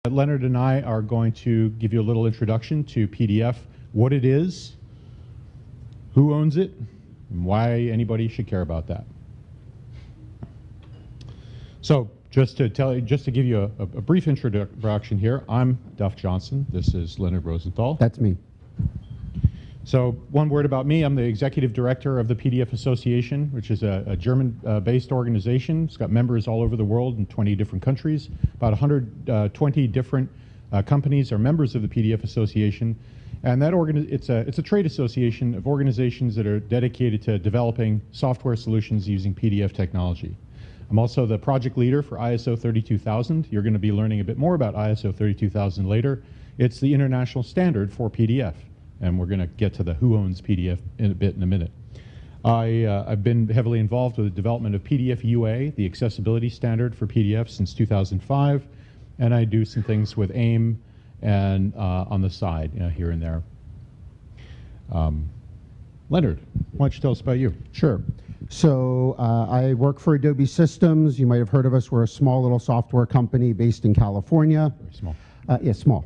Leonard and I are going to give you a little introduction to PDF, what it is, who owns it, and why anybody should care about that. So just to give you a brief introduction here, I'm Duff Johnson. This is Leonard Rosenthal. That's me. So one word about me, I'm the executive director of the PDF Association, which is a German-based organization. It's got members all over the world in 20 different countries. About 120 different companies are members of the PDF Association. And that it's a trade association of organizations that are dedicated to developing software solutions using PDF technology. I'm also the project leader for ISO 32000. You're going to be learning a bit more about ISO 32000 later. It's the international standard for PDF. And we're going to get to the who owns PDF in a minute. I've been heavily involved with the development of PDF UA, the accessibility standard for PDF, since 2005. And I do some things with AIM and on the side, here and there. Leonard, why don't you tell us about you? Sure. So I work for Adobe Systems. You might have heard of us. We're a small little software company based in California. Very small. Yeah, small.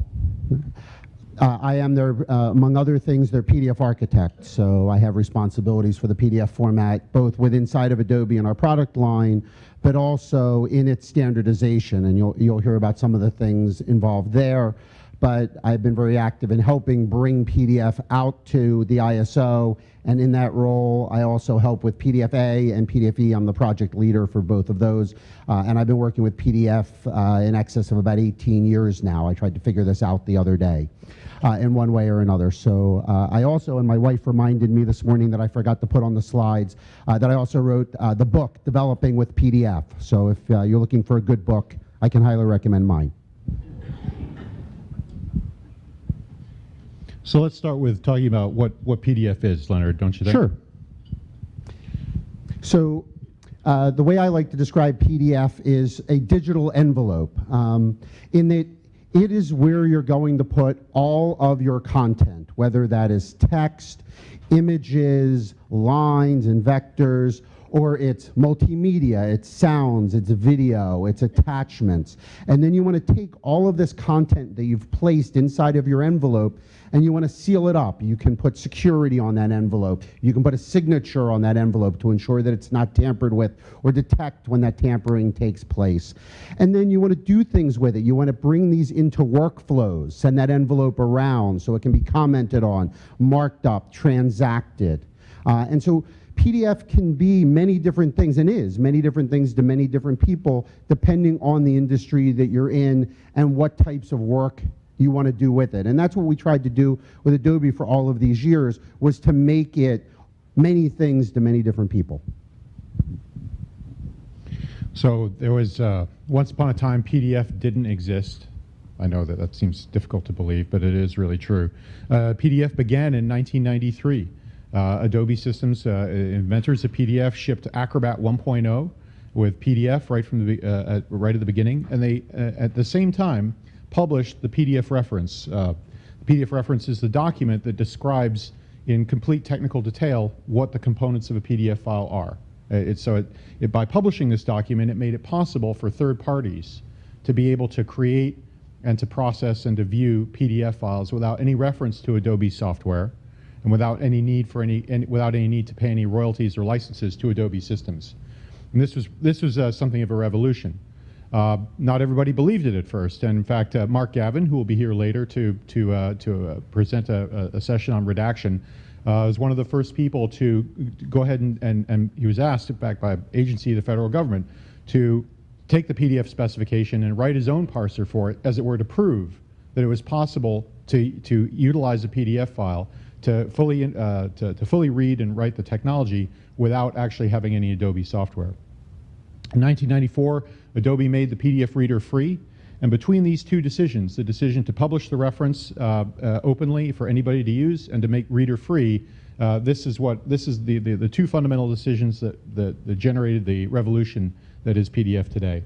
I am their, among other things, their PDF architect. So I have responsibilities for the PDF format, both inside of Adobe and our product line, but also in its standardization. And you'll hear about some of the things involved there. But I've been very active in helping bring PDF out to the ISO. And in that role, I also help with PDF-A and PDF-E. I'm the project leader for both of those. And I've been working with PDF in excess of about 18 years now. I tried to figure this out the other day in one way or another. So I also, and my wife reminded me this morning that I forgot to put on the slides, that I also wrote the book, Developing with PDF. So if you're looking for a good book, I can highly recommend mine. So let's start with talking about what PDF is, Leonard, don't you think? Sure. So the way I like to describe PDF is a digital envelope. In that it is where you're going to put all of your content, whether that is text, images, lines, and vectors, or it's multimedia, it's sounds, it's video, it's attachments. And then you want to take all of this content that you've placed inside of your envelope and you want to seal it up. You can put security on that envelope. You can put a signature on that envelope to ensure that it's not tampered with or detect when that tampering takes place. And then you want to do things with it. You want to bring these into workflows, send that envelope around so it can be commented on, marked up, transacted. And so PDF can be many different things, and is many different things to many different people, depending on the industry that you're in and what types of work you want to do with it. And that's what we tried to do with Adobe for all of these years, was to make it many things to many different people. So there was, once upon a time, PDF didn't exist. I know that seems difficult to believe, but it is really true. PDF began in 1993. Adobe Systems, inventors of PDF, shipped Acrobat 1.0 with PDF right from the right at the beginning, and they at the same time published the PDF reference. The PDF reference is the document that describes in complete technical detail what the components of a PDF file are. By publishing this document, it made it possible for third parties to be able to create and to process and to view PDF files without any reference to Adobe software, and without any need to pay any royalties or licenses to Adobe Systems. And this was something of a revolution. Not everybody believed it at first, and in fact, Mark Gavin, who will be here later to present a session on redaction, was one of the first people to go ahead and he was asked, in fact, by an agency of the federal government, to take the PDF specification and write his own parser for it, as it were, to prove that it was possible to utilize a PDF file to fully read and write the technology without actually having any Adobe software. In 1994, Adobe made the PDF reader free, and between these two decisions, the decision to publish the reference openly for anybody to use and to make reader free, this is the two fundamental decisions that generated the revolution that is PDF today.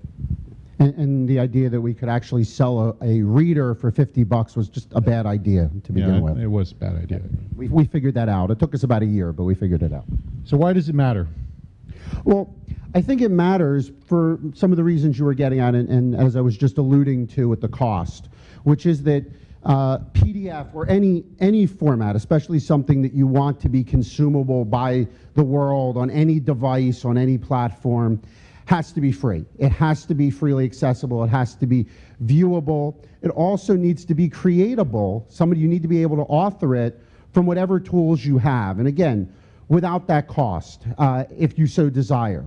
And the idea that we could actually sell a reader for $50 was just a bad idea to begin with. It was a bad idea. We figured that out. It took us about a year, but we figured it out. So why does it matter? Well, I think it matters for some of the reasons you were getting at, and as I was just alluding to with the cost, which is that PDF or any format, especially something that you want to be consumable by the world on any device, on any platform, has to be free. It has to be freely accessible. It has to be viewable. It also needs to be creatable. You need to be able to author it from whatever tools you have. And again, without that cost, if you so desire.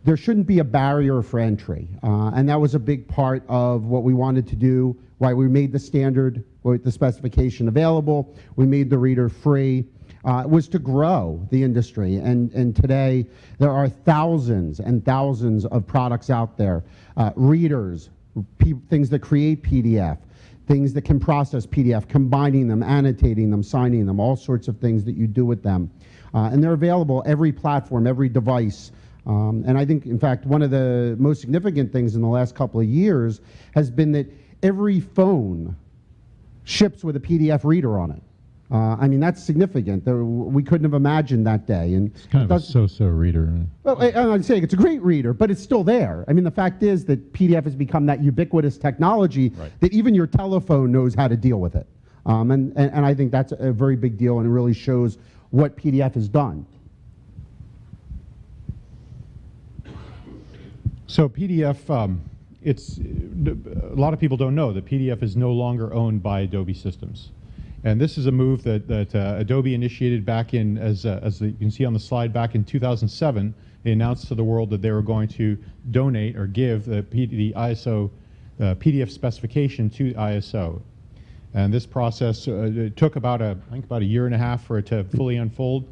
There shouldn't be a barrier for entry. And that was a big part of what we wanted to do, why we made the standard, the specification available. We made the reader free. Was to grow the industry. And today, there are thousands and thousands of products out there, readers, things that create PDF, things that can process PDF, combining them, annotating them, signing them, all sorts of things that you do with them. And they're available every platform, every device. And I think, in fact, one of the most significant things in the last couple of years has been that every phone ships with a PDF reader on it. I mean, that's significant. We couldn't have imagined that day. And it's kind of a so-so reader. Well, I'm saying it's a great reader, but it's still there. I mean, the fact is that PDF has become that ubiquitous technology that even your telephone knows how to deal with it. And I think that's a very big deal, and it really shows what PDF has done. So PDF, a lot of people don't know that PDF is no longer owned by Adobe Systems. And this is a move that Adobe initiated back in, as you can see on the slide, back in 2007. They announced to the world that they were going to donate or give the ISO PDF specification to ISO. And this process it took I think about a year and a half for it to fully unfold.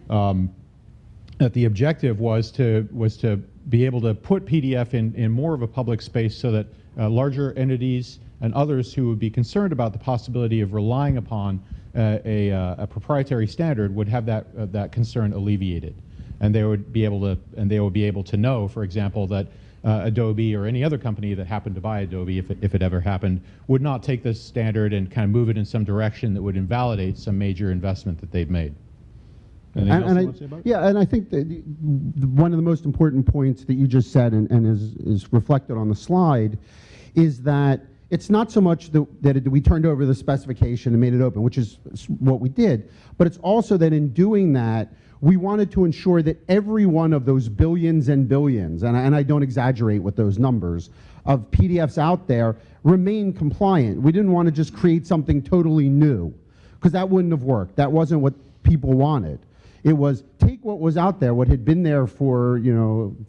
That the objective was to be able to put PDF in more of a public space so that larger entities and others who would be concerned about the possibility of relying upon a proprietary standard would have that concern alleviated, and they would be able to know, for example, that Adobe or any other company that happened to buy Adobe, if it ever happened, would not take this standard and kind of move it in some direction that would invalidate some major investment that they've made. Anything else you want to say about it? Yeah, and I think that one of the most important points that you just said and is reflected on the slide is that it's not so much that we turned over the specification and made it open, which is what we did, but it's also that in doing that, we wanted to ensure that every one of those billions and billions, and I don't exaggerate with those numbers, of PDFs out there remain compliant. We didn't want to just create something totally new, because that wouldn't have worked. That wasn't what people wanted. It was take what was out there, what had been there for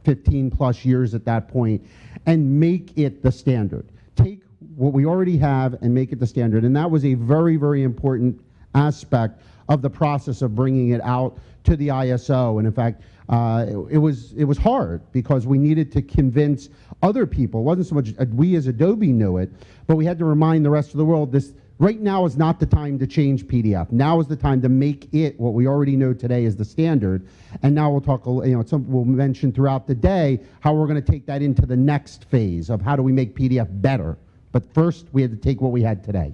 15 plus years at that point, and make it the standard. Take what we already have and make it the standard. And that was a very, very important aspect of the process of bringing it out to the ISO. And in fact, it was hard because we needed to convince other people. It wasn't so much we as Adobe knew it, but we had to remind the rest of the world right now is not the time to change PDF. Now is the time to make it what we already know today is the standard. And now we'll talk, we'll mention throughout the day how we're going to take that into the next phase of how do we make PDF better. But first, we had to take what we had today.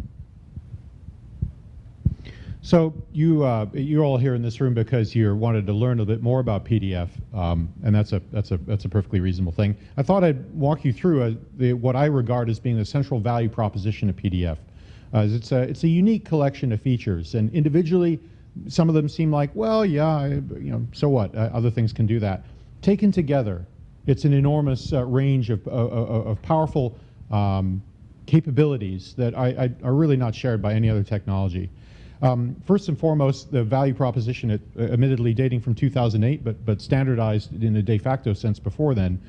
So you're all here in this room because you wanted to learn a bit more about PDF, and that's a perfectly reasonable thing. I thought I'd walk you through what I regard as being the central value proposition of PDF. It's a unique collection of features, and individually, some of them seem like, well, yeah, so what? Other things can do that. Taken together, it's an enormous range of powerful capabilities that are really not shared by any other technology. First and foremost, the value proposition, admittedly dating from 2008, but standardized in a de facto sense before then.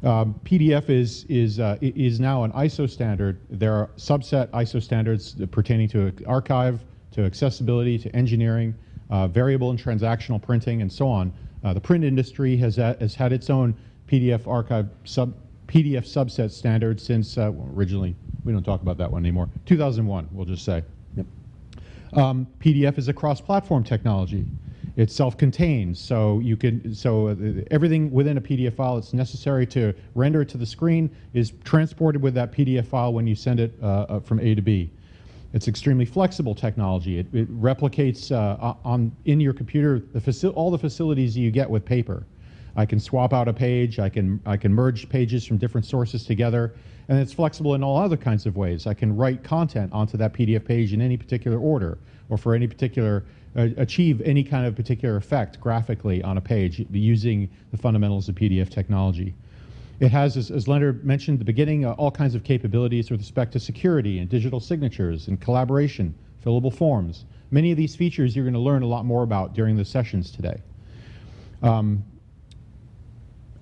PDF is now an ISO standard. There are subset ISO standards pertaining to archive, to accessibility, to engineering, variable and transactional printing, and so on. The print industry has had its own PDF archive PDF subset standard since originally, we don't talk about that one anymore, 2001, we'll just say. Yep. PDF is a cross-platform technology. It's self-contained, so everything within a PDF file that's necessary to render it to the screen is transported with that PDF file when you send it from A to B. It's extremely flexible technology. It replicates in your computer all the facilities you get with paper. I can swap out a page. I can merge pages from different sources together, and it's flexible in all other kinds of ways. I can write content onto that PDF page in any particular order, or for any particular achieve any kind of particular effect graphically on a page using the fundamentals of PDF technology. It has, as Leonard mentioned at the beginning, all kinds of capabilities with respect to security and digital signatures and collaboration, fillable forms. Many of these features you're going to learn a lot more about during the sessions today.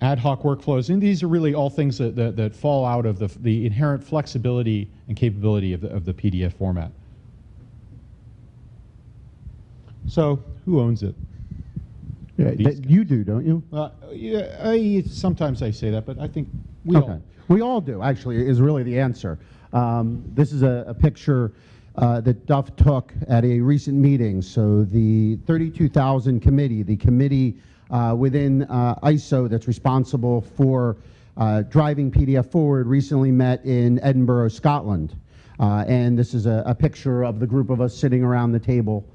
Ad hoc workflows, and these are really all things that fall out of the inherent flexibility and capability of the PDF format. So, who owns it? Yeah, you do, don't you? Yeah, sometimes I say that, but I think we all. We all do, actually, is really the answer. This is a picture that Duff took at a recent meeting. So the 32,000 committee, the committee within ISO that's responsible for driving PDF forward, recently met in Edinburgh, Scotland. And this is a picture of the group of us sitting around the table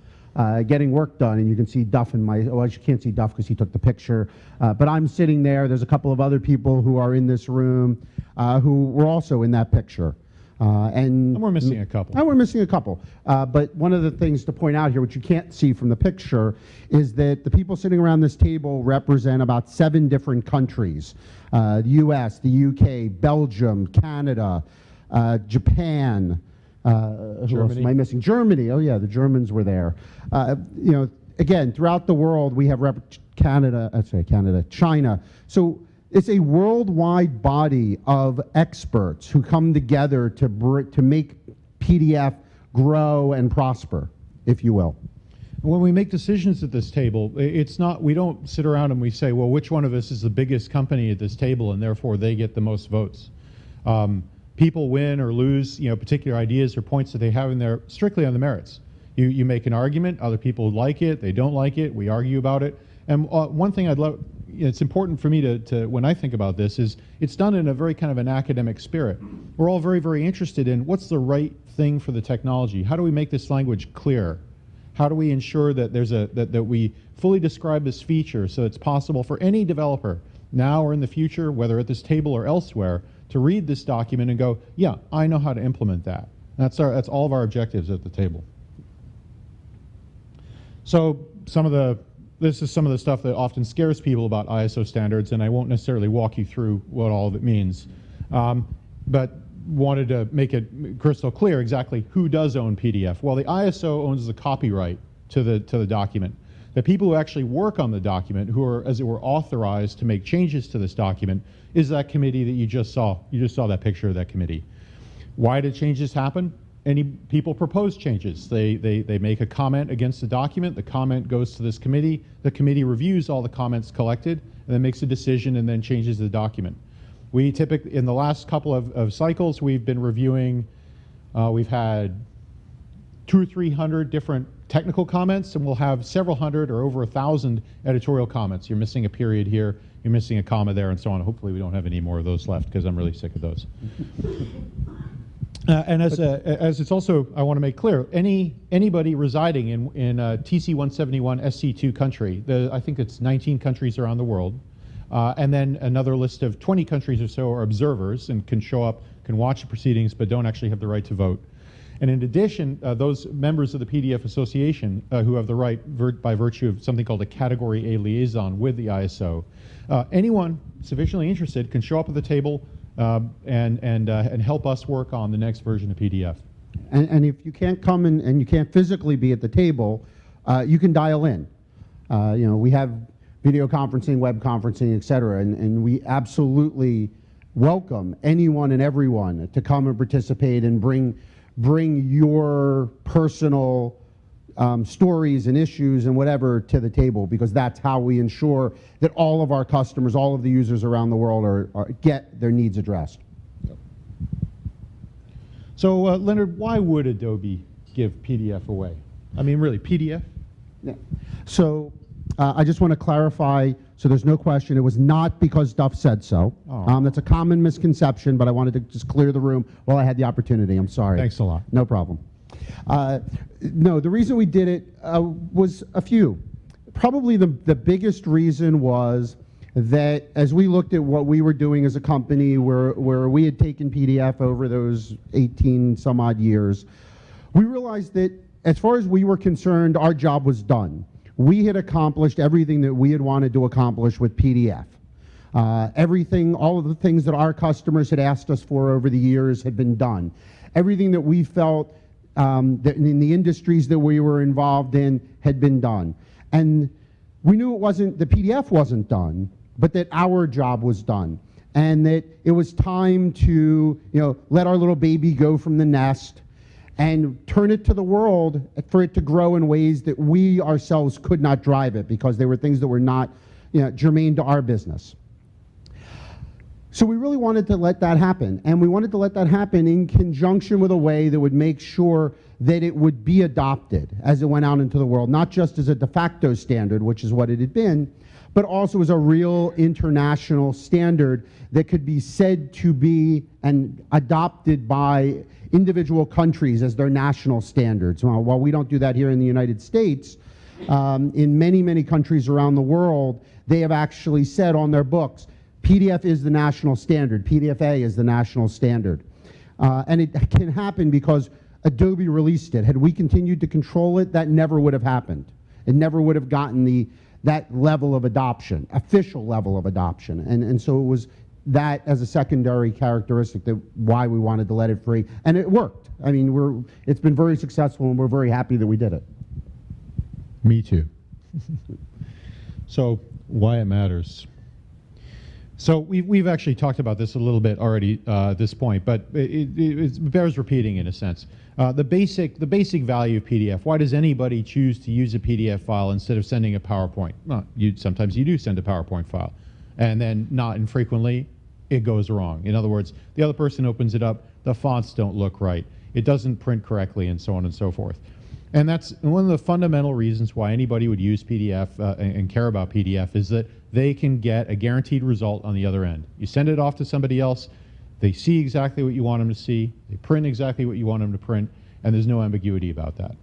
getting work done, and you can see Duff in my, well, you can't see Duff because he took the picture, but I'm sitting there. There's a couple of other people who are in this room who were also in that picture. And we're missing a couple. And we're missing a couple. But one of the things to point out here, which you can't see from the picture, is that the people sitting around this table represent about 7 different countries. The US, the UK, Belgium, Canada, Japan, who else am I missing? Germany. Oh yeah, the Germans were there. You know, again, throughout the world, we have Canada, China. So it's a worldwide body of experts who come together to make PDF grow and prosper, if you will. When we make decisions at this table, it's not, we don't sit around and we say, well, which one of us is the biggest company at this table and therefore they get the most votes. People win or lose, you know, particular ideas or points that they have in there strictly on the merits. You make an argument, other people like it, they don't like it, we argue about it. And one thing I'd love, it's important for me to when I think about this, is it's done in a very kind of an academic spirit. We're all very, very interested in what's the right thing for the technology. How do we make this language clear? How do we ensure that there's that we fully describe this feature so it's possible for any developer now or in the future, whether at this table or elsewhere, to read this document and go, yeah, I know how to implement that. That's all of our objectives at the table. So this is some of the stuff that often scares people about ISO standards, and I won't necessarily walk you through what all of it means, but wanted to make it crystal clear exactly who does own PDF. Well, the ISO owns the copyright to the document. The people who actually work on the document, who are, as it were, authorized to make changes to this document, is that committee that you just saw. You just saw that picture of that committee. Why did changes happen? Any people propose changes. They make a comment against the document. The comment goes to this committee. The committee reviews all the comments collected and then makes a decision and then changes the document. We typically, in the last couple of cycles, we've been reviewing, we've had 200 or 300 different technical comments, and we'll have several hundred or over 1,000 editorial comments. You're missing a period here, you're missing a comma there, and so on. Hopefully we don't have any more of those left, because I'm really sick of those. And as it's also, I want to make clear, anybody residing in TC 171 SC2 country, I think it's 19 countries around the world, and then another list of 20 countries or so are observers and can show up, can watch the proceedings, but don't actually have the right to vote. And in addition, those members of the PDF Association who have the right by virtue of something called a Category A liaison with the ISO, anyone sufficiently interested can show up at the table and help us work on the next version of PDF. And if you can't come and you can't physically be at the table, you can dial in. You know, we have video conferencing, web conferencing, et cetera, and we absolutely welcome anyone and everyone to come and participate and bring your personal stories and issues and whatever to the table, because that's how we ensure that all of our customers, all of the users around the world get their needs addressed. Yep. So Leonard, why would Adobe give PDF away? I mean, really, PDF? Yeah. So I just want to clarify, so there's no question, it was not because Duff said so. That's a common misconception, but I wanted to just clear the room while I had the opportunity. I'm sorry. Thanks a lot. No problem. No, the reason we did it was a few. Probably the biggest reason was that as we looked at what we were doing as a company, where we had taken PDF over those 18 some odd years, we realized that as far as we were concerned, our job was done. We had accomplished everything that we had wanted to accomplish with PDF. Everything, all of the things that our customers had asked us for over the years had been done. Everything that we felt that in the industries that we were involved in had been done. And we knew it wasn't, the PDF wasn't done, but that our job was done. And that it was time to, let our little baby go from the nest and turn it to the world for it to grow in ways that we ourselves could not drive it, because they were things that were not germane to our business. So we really wanted to let that happen, and we wanted to let that happen in conjunction with a way that would make sure that it would be adopted as it went out into the world, not just as a de facto standard, which is what it had been, but also as a real international standard that could be said to be and adopted by individual countries as their national standards. While we don't do that here in the United States, in many, many countries around the world, they have actually said on their books, PDF is the national standard, PDFA is the national standard. And it can happen because Adobe released it. Had we continued to control it, that never would have happened. It never would have gotten that level of adoption, official level of adoption. And so it was that as a secondary characteristic that why we wanted to let it free. And it worked. I mean, it's been very successful, and we're very happy that we did it. Me too. So why it matters. So we've actually talked about this a little bit already at this point, but it bears repeating in a sense. The basic value of PDF. Why does anybody choose to use a PDF file instead of sending a PowerPoint? Well, sometimes you do send a PowerPoint file, and then not infrequently it goes wrong. In other words, the other person opens it up, the fonts don't look right, it doesn't print correctly, and so on and so forth. And that's one of the fundamental reasons why anybody would use PDF and care about PDF, is that they can get a guaranteed result on the other end. You send it off to somebody else, they see exactly what you want them to see, they print exactly what you want them to print, and there's no ambiguity about that.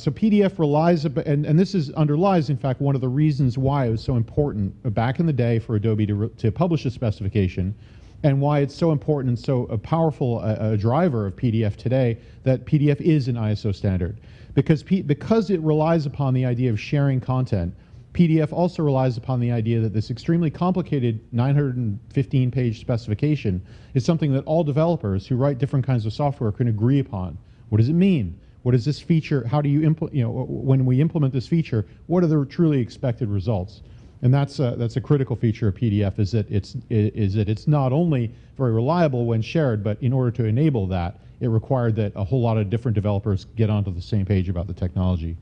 So PDF relies, and this underlies, in fact, one of the reasons why it was so important back in the day for Adobe to publish a specification, and why it's so important and so powerful a driver of PDF today, that PDF is an ISO standard. Because it relies upon the idea of sharing content, PDF also relies upon the idea that this extremely complicated 915-page specification is something that all developers who write different kinds of software can agree upon. What does it mean? What is this feature? How do you when we implement this feature, what are the truly expected results? And that's a critical feature of PDF, is that it's not only very reliable when shared, but in order to enable that, it required that a whole lot of different developers get onto the same page about the technology.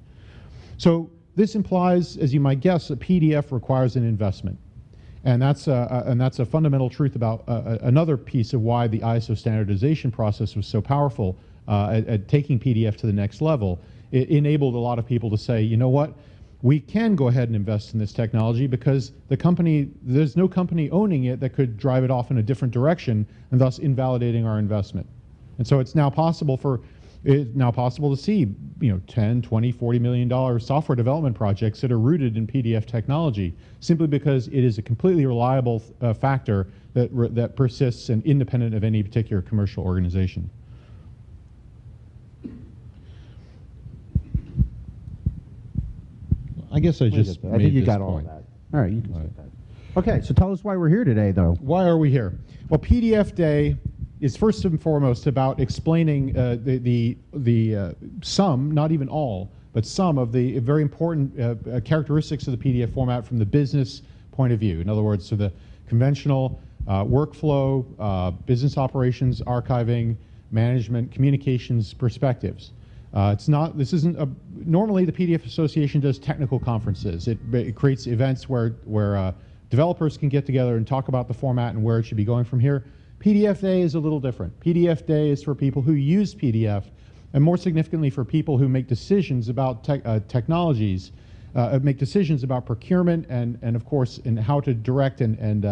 So this implies, as you might guess, that PDF requires an investment. And that's a fundamental truth about another piece of why the ISO standardization process was so powerful at taking PDF to the next level. It enabled a lot of people to say, you know what, we can go ahead and invest in this technology because there's no company owning it that could drive it off in a different direction, and thus invalidating our investment. And so it's now possible to see, $10, $20, $40 million software development projects that are rooted in PDF technology, simply because it is a completely reliable factor that persists and independent of any particular commercial organization. I guess I just made I think you this got all of point. that. All right, you can take that. Okay, so tell us why we're here today, though. Why are we here? Well, PDF Day is first and foremost about explaining some, not even all, but some of the very important characteristics of the PDF format from the business point of view. In other words, so the conventional workflow, business operations, archiving, management, communications perspectives. Normally the PDF Association does technical conferences. It creates events where developers can get together and talk about the format and where it should be going from here. PDF Day is a little different. PDF Day is for people who use PDF, and more significantly for people who make decisions about technologies, make decisions about procurement, and of course in how to direct and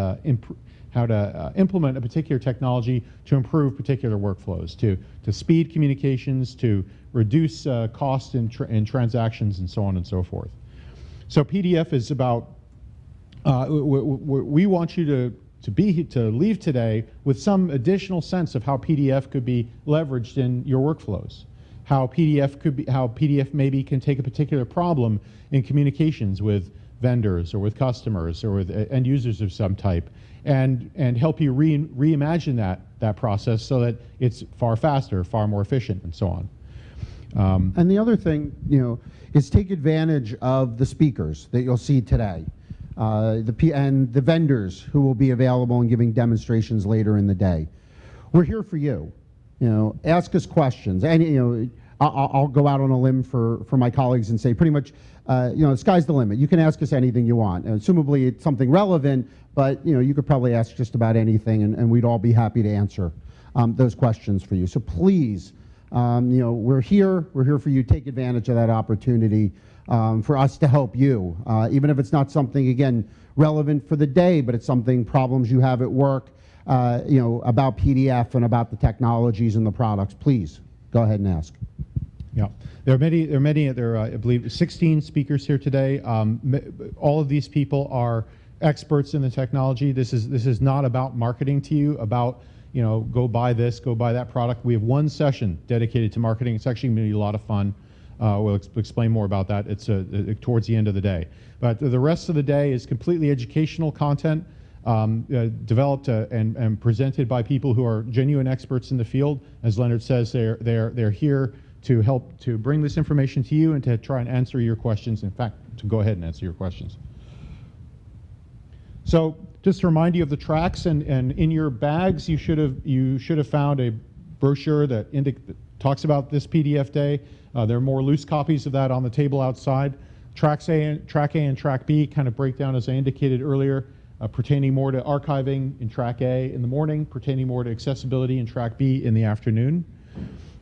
how to implement a particular technology to improve particular workflows, to speed communications, to reduce cost in transactions, and so on and so forth. So PDF is about We want you to leave today with some additional sense of how PDF could be leveraged in your workflows. How PDF maybe can take a particular problem in communications with vendors or with customers or with end users of some type, and help you reimagine that process so that it's far faster, far more efficient, and so on. And the other thing, is take advantage of the speakers that you'll see today, and the vendors who will be available and giving demonstrations later in the day. We're here for you. Ask us questions. And I'll go out on a limb for my colleagues and say pretty much, the sky's the limit. You can ask us anything you want. And assumably it's something relevant, but you could probably ask just about anything, and we'd all be happy to answer those questions for you. So please, we're here for you. Take advantage of that opportunity for us to help you, even if it's not something, again, relevant for the day, but it's problems you have at work, about PDF and about the technologies and the products. Please go ahead and ask. Yeah, there are I believe 16 speakers here today. All of these people are experts in the technology. This is not about marketing to you, about go buy this, go buy that product. We have one session dedicated to marketing. It's actually going to be a lot of fun. We'll explain more about that. It's towards the end of the day. But the rest of the day is completely educational content, developed and presented by people who are genuine experts in the field. As Leonard says, they're here to help to bring this information to you and to try and answer your questions. In fact, to go ahead and answer your questions. So just to remind you of the tracks, and in your bags you should have found a brochure that talks about this PDF day. There are more loose copies of that on the table outside. Track A and Track B kind of break down, as I indicated earlier, pertaining more to archiving in Track A in the morning, pertaining more to accessibility in Track B in the afternoon.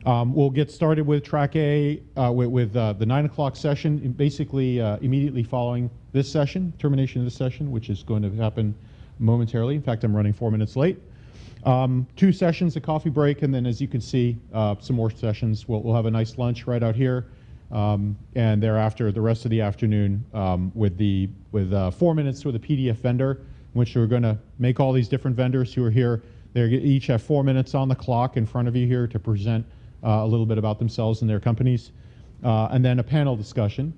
We'll get started with Track A with the 9 o'clock session, basically immediately following this session, termination of this session, which is going to happen momentarily. In fact, I'm running 4 minutes late. 2 sessions, a coffee break, and then, as you can see, some more sessions. We'll have a nice lunch right out here, and thereafter the rest of the afternoon with 4 minutes with a PDF vendor, in which we're going to make all these different vendors who are here. They each have 4 minutes on the clock in front of you here to present a little bit about themselves and their companies, and then a panel discussion,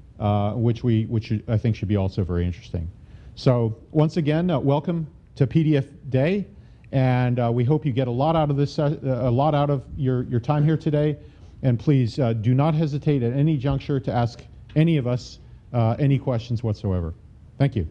which I think should be also very interesting. So once again, welcome to PDF Day, and we hope you get a lot out of this, a lot out of your time here today. And please do not hesitate at any juncture to ask any of us any questions whatsoever. Thank you.